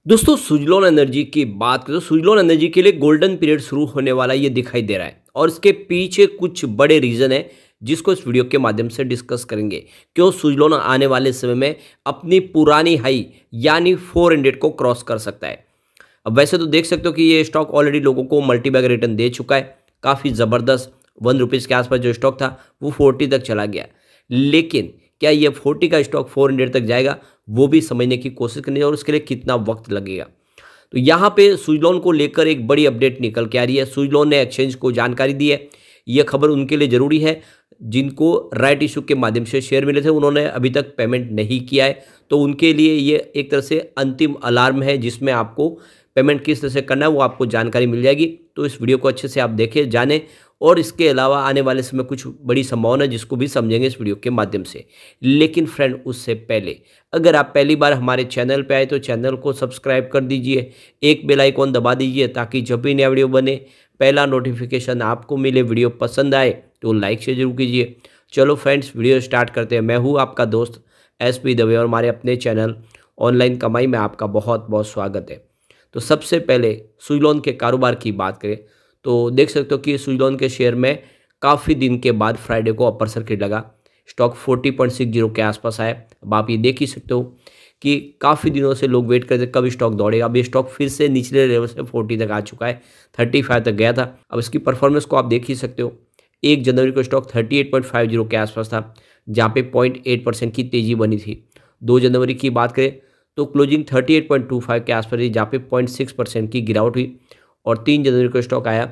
दोस्तों सुजलॉन एनर्जी की बात करें तो सुजलॉन एनर्जी के लिए गोल्डन पीरियड शुरू होने वाला ये दिखाई दे रहा है और इसके पीछे कुछ बड़े रीज़न है जिसको इस वीडियो के माध्यम से डिस्कस करेंगे। क्यों सुजलॉन आने वाले समय में अपनी पुरानी हाई यानी 400 को क्रॉस कर सकता है। अब वैसे तो देख सकते हो कि ये स्टॉक ऑलरेडी लोगों को मल्टी बैग रिटर्न दे चुका है, काफ़ी ज़बरदस्त। ₹1 के आसपास जो स्टॉक था वो 40 तक चला गया, लेकिन क्या ये 40 का स्टॉक 400 तक जाएगा, वो भी समझने की कोशिश करनी है और उसके लिए कितना वक्त लगेगा। तो यहाँ पे सुजलॉन को लेकर एक बड़ी अपडेट निकल के आ रही है। सुजलॉन ने एक्सचेंज को जानकारी दी है। यह खबर उनके लिए ज़रूरी है जिनको राइट इशू के माध्यम से शेयर मिले थे, उन्होंने अभी तक पेमेंट नहीं किया है। तो उनके लिए ये एक तरह से अंतिम अलार्म है जिसमें आपको पेमेंट किस तरह से करना है वो आपको जानकारी मिल जाएगी। तो इस वीडियो को अच्छे से आप देखें, जानें और इसके अलावा आने वाले समय कुछ बड़ी संभावना है जिसको भी समझेंगे इस वीडियो के माध्यम से। लेकिन फ्रेंड उससे पहले अगर आप पहली बार हमारे चैनल पे आए तो चैनल को सब्सक्राइब कर दीजिए, एक बेल आइकॉन दबा दीजिए ताकि जब भी नया वीडियो बने पहला नोटिफिकेशन आपको मिले। वीडियो पसंद आए तो लाइक से जरूर कीजिए। चलो फ्रेंड्स वीडियो स्टार्ट करते हैं। मैं हूँ आपका दोस्त SP दवे और हमारे अपने चैनल ऑनलाइन कमाई में आपका बहुत बहुत स्वागत है। तो सबसे पहले सुजलॉन के कारोबार की बात करें तो देख सकते हो कि सुजलॉन के शेयर में काफ़ी दिन के बाद फ्राइडे को अपर सर्किट लगा, स्टॉक 40.60 के आसपास आया। अब आप ये देख ही सकते हो कि काफ़ी दिनों से लोग वेट करते कब स्टॉक दौड़ेगा। अब ये स्टॉक फिर से निचले लेवल से 40 तक आ चुका है, 35 तक गया था। अब इसकी परफॉर्मेंस को आप देख ही सकते हो। 1 जनवरी को स्टॉक 38.50 के आसपास था, जहाँ पे 0.8% की तेज़ी बनी थी। 2 जनवरी की बात करें तो क्लोजिंग 38.25 के आसपास थी, जहाँ पे 0.6% की गिरावट हुई। और 3 जनवरी को स्टॉक आया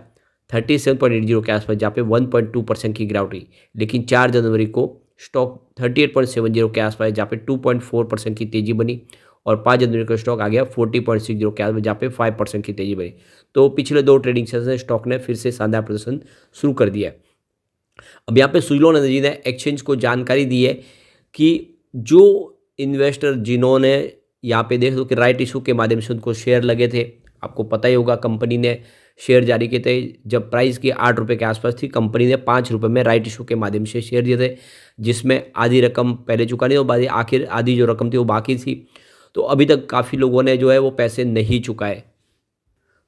37.80 के आसपास, जहाँ पे 1.2% की गिरावट हुई। लेकिन 4 जनवरी को स्टॉक 38.70 के आसपास, जहाँ पे 2.4% की तेज़ी बनी। और 5 जनवरी को स्टॉक आ गया 40.60 के आसपास, जहाँ पे 5% की तेज़ी बनी। तो पिछले 2 ट्रेडिंग सेशन में स्टॉक ने फिर से शानदार प्रदर्शन शुरू कर दिया है। अब यहाँ पे सुजलॉन एनर्जी ने एक्सचेंज को जानकारी दी है कि जो इन्वेस्टर जिन्होंने यहाँ पे देख दो कि राइट इशू के माध्यम से उनको शेयर लगे थे, आपको पता ही होगा कंपनी ने शेयर जारी किए थे जब प्राइस की ₹8 के आसपास थी। कंपनी ने ₹5 में राइट इशू के माध्यम से शेयर दिए थे, जिसमें आधी रकम पहले चुका नहीं और आखिर आधी जो रकम थी वो बाकी थी। तो अभी तक काफ़ी लोगों ने जो है वो पैसे नहीं चुकाए।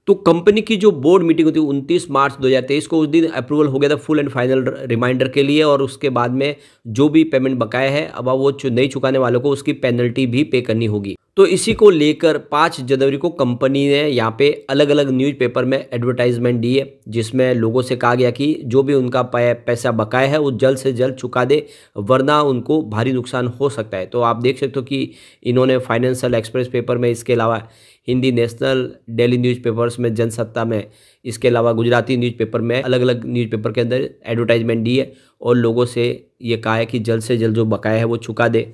तो कंपनी की जो बोर्ड मीटिंग होती है 29 मार्च 2023 को, उस दिन अप्रूवल हो गया था फुल एंड फाइनल रिमाइंडर के लिए। और उसके बाद में जो भी पेमेंट बकाया है अब वो नहीं चुकाने वालों को उसकी पेनल्टी भी पे करनी होगी। तो इसी को लेकर 5 जनवरी को कंपनी ने यहाँ पे अलग अलग न्यूज़पेपर में एडवर्टाइजमेंट दी है, जिसमें लोगों से कहा गया कि जो भी उनका पैसा बकाया है वो जल्द से जल्द चुका दे, वरना उनको भारी नुकसान हो सकता है। तो आप देख सकते हो कि इन्होंने फाइनेंशियल एक्सप्रेस पेपर में, इसके अलावा हिंदी नेशनल डेली न्यूज़पेपर्स में, जनसत्ता में, इसके अलावा गुजराती न्यूज़पेपर में, अलग अलग न्यूज़पेपर के अंदर एडवर्टाइजमेंट दी है और लोगों से ये कहा है कि जल्द से जल्द जो बकाया है वो चुका दे।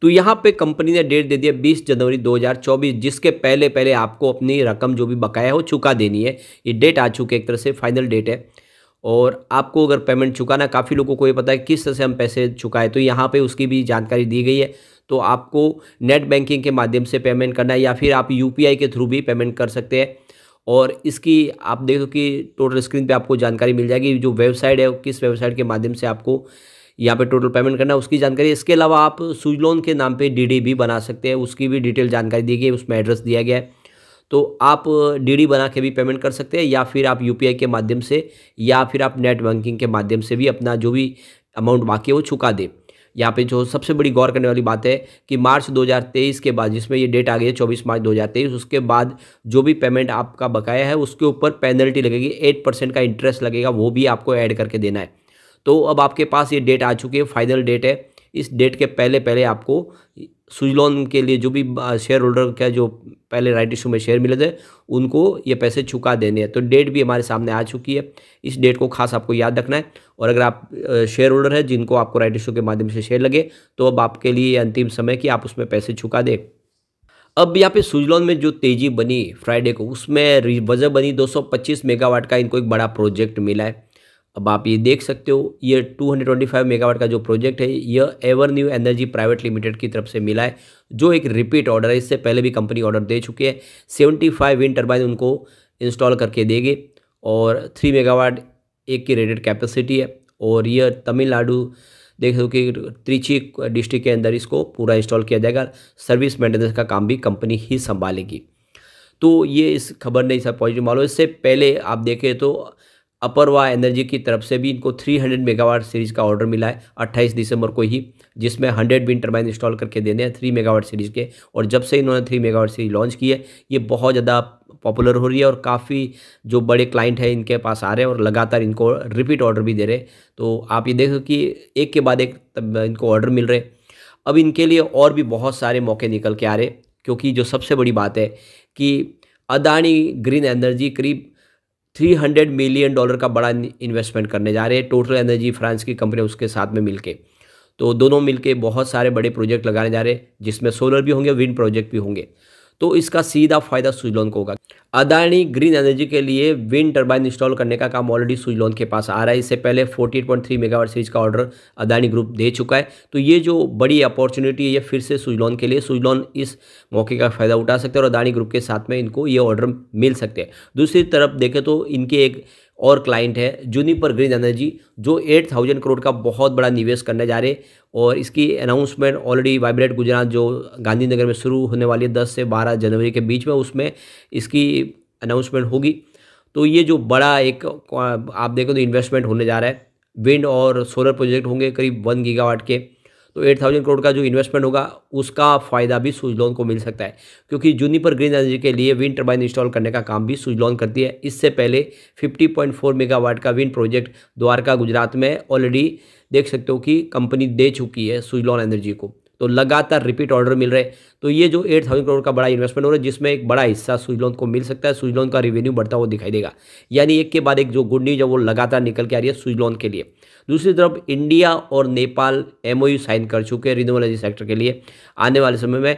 तो यहाँ पे कंपनी ने डेट दे दिया 20 जनवरी 2024, जिसके पहले पहले आपको अपनी रकम जो भी बकाया है वो चुका देनी है। ये डेट आ चुकी है, एक तरह से फाइनल डेट है। और आपको अगर पेमेंट चुकाना, काफ़ी लोगों को ये पता है किस तरह से हम पैसे चुकाएं, तो यहाँ पे उसकी भी जानकारी दी गई है। तो आपको नेट बैंकिंग के माध्यम से पेमेंट करना है या फिर आप UPI के थ्रू भी पेमेंट कर सकते हैं। और इसकी आप देखो कि टोटल स्क्रीन पे आपको जानकारी मिल जाएगी, जो वेबसाइट है किस वेबसाइट के माध्यम से आपको यहाँ पे टोटल पेमेंट करना है उसकी जानकारी। इसके अलावा आप सुजलॉन के नाम पे DD भी बना सकते हैं, उसकी भी डिटेल जानकारी दी गई है, उसमें एड्रेस दिया गया है। तो आप DD बना के भी पेमेंट कर सकते हैं या फिर आप UPI के माध्यम से या फिर आप नेट बैंकिंग के माध्यम से भी अपना जो भी अमाउंट बाकी है वो चुका दें। यहाँ पे जो सबसे बड़ी गौर करने वाली बात है कि मार्च 2023 के बाद, जिसमें ये डेट आ गई है 24 मार्च 2023, उसके बाद जो भी पेमेंट आपका बकाया है उसके ऊपर पेनल्टी लगेगी, 8% का इंटरेस्ट लगेगा, वो भी आपको ऐड करके देना है। तो अब आपके पास ये डेट आ चुकी है, फाइनल डेट है। इस डेट के पहले पहले आपको सुजलॉन के लिए जो भी शेयर होल्डर का जो पहले राइट इशू में शेयर मिले थे उनको ये पैसे चुका देने हैं। तो डेट भी हमारे सामने आ चुकी है, इस डेट को खास आपको याद रखना है। और अगर आप शेयर होल्डर है जिनको आपको राइट इशू के माध्यम से शेयर लगे, तो अब आपके लिए अंतिम समय कि आप उसमें पैसे चुका दें। अब यहाँ पे सुजलॉन में जो तेज़ी बनी फ्राइडे को, उसमें वजह बनी 225 मेगावाट का इनको एक बड़ा प्रोजेक्ट मिला है। अब आप ये देख सकते हो, ये 225 मेगावाट का जो प्रोजेक्ट है यह एवरन्यू एनर्जी प्राइवेट लिमिटेड की तरफ से मिला है, जो एक रिपीट ऑर्डर है। इससे पहले भी कंपनी ऑर्डर दे चुकी है। 75 विंड टर्बाइन उनको इंस्टॉल करके देगी और 3 मेगावाट एक की रेटेड कैपेसिटी है। और यह तमिलनाडु देख दो कि त्रिची डिस्ट्रिक्ट के अंदर इसको पूरा इंस्टॉल किया जाएगा। सर्विस मेंटेनेंस का काम भी कंपनी ही संभालेगी। तो ये इस खबर ने सब पॉजिटिव मालूम। इससे पहले आप देखें तो अपर्वा एनर्जी की तरफ से भी इनको 300 मेगावाट सीरीज़ का ऑर्डर मिला है 28 दिसंबर को ही, जिसमें 100 विंड टर्बाइन इंस्टॉल करके देने हैं 3 मेगावाट सीरीज़ के। और जब से इन्होंने 3 मेगावाट सीरीज लॉन्च की है, ये बहुत ज़्यादा पॉपुलर हो रही है और काफ़ी जो बड़े क्लाइंट हैं इनके पास आ रहे हैं और लगातार इनको रिपीट ऑर्डर भी दे रहे हैं। तो आप ये देखो कि एक के बाद एक इनको ऑर्डर मिल रहे हैं। अब इनके लिए और भी बहुत सारे मौके निकल के आ रहे, क्योंकि जो सबसे बड़ी बात है कि अदानी ग्रीन एनर्जी करीब $300 मिलियन का बड़ा इन्वेस्टमेंट करने जा रहे हैं। टोटल एनर्जी फ्रांस की कंपनी उसके साथ में मिलके, तो दोनों मिलके बहुत सारे बड़े प्रोजेक्ट लगाने जा रहे हैं, जिसमें सोलर भी होंगे, विंड प्रोजेक्ट भी होंगे। तो इसका सीधा फायदा सुजलॉन को होगा। अदानी ग्रीन एनर्जी के लिए विंड टर्बाइन इंस्टॉल करने का काम ऑलरेडी सुजलॉन के पास आ रहा है। इससे पहले 48.3 मेगावाट सीरीज का ऑर्डर अदानी ग्रुप दे चुका है। तो ये जो बड़ी अपॉर्चुनिटी है ये फिर से सुजलॉन के लिए, सुजलॉन इस मौके का फायदा उठा सकते हैं और अदानी ग्रुप के साथ में इनको ये ऑर्डर मिल सकते हैं। दूसरी तरफ देखें तो इनके एक और क्लाइंट है जूनिपर ग्रीन एनर्जी, जो 8000 करोड़ का बहुत बड़ा निवेश करने जा रहे हैं। और इसकी अनाउंसमेंट ऑलरेडी वाइब्रेट गुजरात जो गांधीनगर में शुरू होने वाली है 10 से 12 जनवरी के बीच में, उसमें इसकी अनाउंसमेंट होगी। तो ये जो बड़ा एक आप देखो तो इन्वेस्टमेंट होने जा रहा है, विंड और सोलर प्रोजेक्ट होंगे करीब 1 गीगावाट के। तो 8000 करोड़ का जो इन्वेस्टमेंट होगा उसका फ़ायदा भी सुजलॉन को मिल सकता है, क्योंकि जूनिपर ग्रीन एनर्जी के लिए विंड टर्बाइन इंस्टॉल करने का काम भी सुजलॉन करती है। इससे पहले 50.4 मेगावाट का विंड प्रोजेक्ट द्वारका गुजरात में ऑलरेडी देख सकते हो कि कंपनी दे चुकी है सुजलॉन एनर्जी को। तो लगातार रिपीट ऑर्डर मिल रहे हैं। तो ये जो 8000 करोड़ का बड़ा इन्वेस्टमेंट हो रहा है, जिसमें एक बड़ा हिस्सा सुजलॉन को मिल सकता है, सुजलॉन का रेवेन्यू बढ़ता हुआ दिखाई देगा। यानी एक के बाद एक जो गुड न्यूज है वो लगातार निकल के आ रही है सुजलॉन के लिए। दूसरी तरफ इंडिया और नेपाल MOU साइन कर चुके हैं रिन्यूएबल एनर्जी सेक्टर के लिए। आने वाले समय में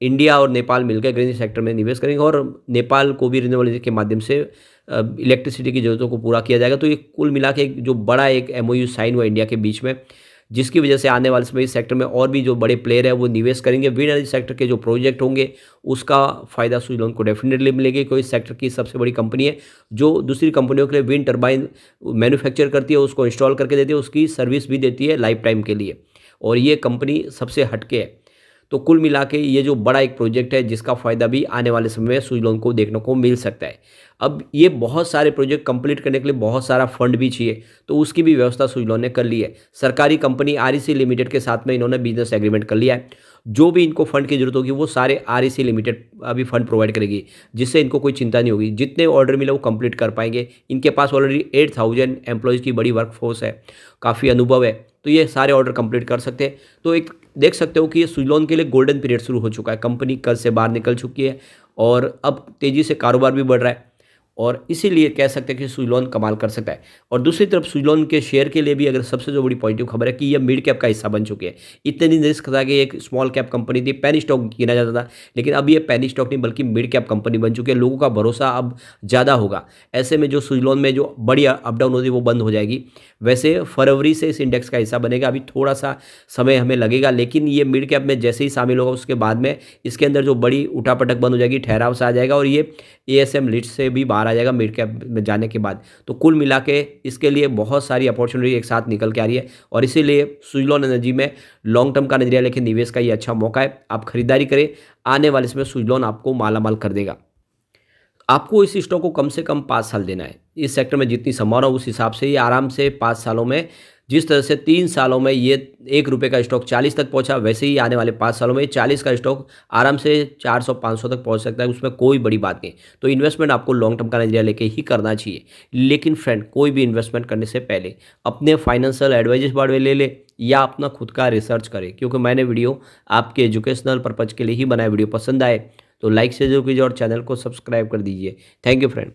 इंडिया और नेपाल मिलकर ग्रीन सेक्टर में निवेश करेंगे और नेपाल को भी रिन्यूएबल एनर्जी के माध्यम से इलेक्ट्रिसिटी की जरूरतों को पूरा किया जाएगा। तो ये कुल मिला के जो बड़ा एक MOU साइन हुआ इंडिया के बीच में, जिसकी वजह से आने वाले समय इस सेक्टर में और भी जो बड़े प्लेयर है वो निवेश करेंगे। विंड एनर्जी सेक्टर के जो प्रोजेक्ट होंगे उसका फायदा सुजलॉन को डेफिनेटली मिलेगा। कोई सेक्टर की सबसे बड़ी कंपनी है जो दूसरी कंपनियों के लिए विंड टर्बाइन मैन्युफैक्चर करती है, उसको इंस्टॉल करके देती है, उसकी सर्विस भी देती है लाइफ टाइम के लिए, और ये कंपनी सबसे हटके है। तो कुल मिला के ये जो बड़ा एक प्रोजेक्ट है जिसका फ़ायदा भी आने वाले समय में सुजलॉन को देखने को मिल सकता है। अब ये बहुत सारे प्रोजेक्ट कंप्लीट करने के लिए बहुत सारा फंड भी चाहिए, तो उसकी भी व्यवस्था सुजलॉन ने कर ली है। सरकारी कंपनी REC लिमिटेड के साथ में इन्होंने बिजनेस एग्रीमेंट कर लिया है। जो भी इनको फंड की जरूरत होगी वो सारे REC लिमिटेड अभी फंड प्रोवाइड करेगी, जिससे इनको कोई चिंता नहीं होगी। जितने ऑर्डर मिले वो कंप्लीट कर पाएंगे। इनके पास ऑलरेडी 8000 एम्प्लॉयज़ की बड़ी वर्कफोर्स है, काफ़ी अनुभव है, तो ये सारे ऑर्डर कंप्लीट कर सकते हैं। तो एक देख सकते हो कि ये सुजलॉन के लिए गोल्डन पीरियड शुरू हो चुका है। कंपनी कर्ज से बाहर निकल चुकी है और अब तेज़ी से कारोबार भी बढ़ रहा है, और इसीलिए कह सकते हैं कि सुजलॉन कमाल कर सकता है। और दूसरी तरफ सुजलॉन के शेयर के लिए भी अगर सबसे जो बड़ी पॉजिटिव खबर है कि ये मिड कैप का हिस्सा बन चुके हैं। इतने दिन रिस्क था कि एक स्मॉल कैप कंपनी थी, पेनी स्टॉक गिना जाता था, लेकिन अब ये पेनी स्टॉक नहीं बल्कि मिड कैप कंपनी बन चुकी है। लोगों का भरोसा अब ज़्यादा होगा। ऐसे में जो सुजलॉन में जो बड़ी अप डाउन होती है वो बंद हो जाएगी। वैसे फरवरी से इस इंडेक्स का हिस्सा बनेगा, अभी थोड़ा सा समय हमें लगेगा, लेकिन ये मिड कैप में जैसे ही शामिल होगा उसके बाद में इसके अंदर जो बड़ी उठापटक बंद हो जाएगी, ठहराव सा आ जाएगा और ये ASM लिस्ट से भी बाहर आ जाएगा मिड कैप में जाने के बाद। तो कुल मिला के इसके लिए बहुत सारी अपॉर्चुनिटी एक साथ निकल के आ रही है, और इसीलिए सुजलॉन एनर्जी में लॉन्ग टर्म का नजरिया लेके निवेश का ये अच्छा मौका है। आप खरीदारी करें, आने वाले समय सुजलॉन आपको मालामाल कर देगा। आपको इस स्टॉक को कम से कम 5 साल देना है। इस सेक्टर में जितनी संभावना उस हिसाब से ये आराम से 5 सालों में, जिस तरह से 3 सालों में ये ₹1 का स्टॉक 40 तक पहुंचा, वैसे ही आने वाले 5 सालों में 40 का स्टॉक आराम से 400-500 तक पहुंच सकता है। उसमें कोई बड़ी बात नहीं। तो इन्वेस्टमेंट आपको लॉन्ग टर्म का नजरिया लेके ही करना चाहिए। लेकिन फ्रेंड, कोई भी इन्वेस्टमेंट करने से पहले अपने फाइनेंशियल एडवाइजर्स बारे ले ले या अपना खुद का रिसर्च करें, क्योंकि मैंने वीडियो आपके एजुकेशनल पर्पज़ के लिए ही बनाया। वीडियो पसंद आए तो लाइक से जरूर कीजिए और चैनल को सब्सक्राइब कर दीजिए। Thank you friend.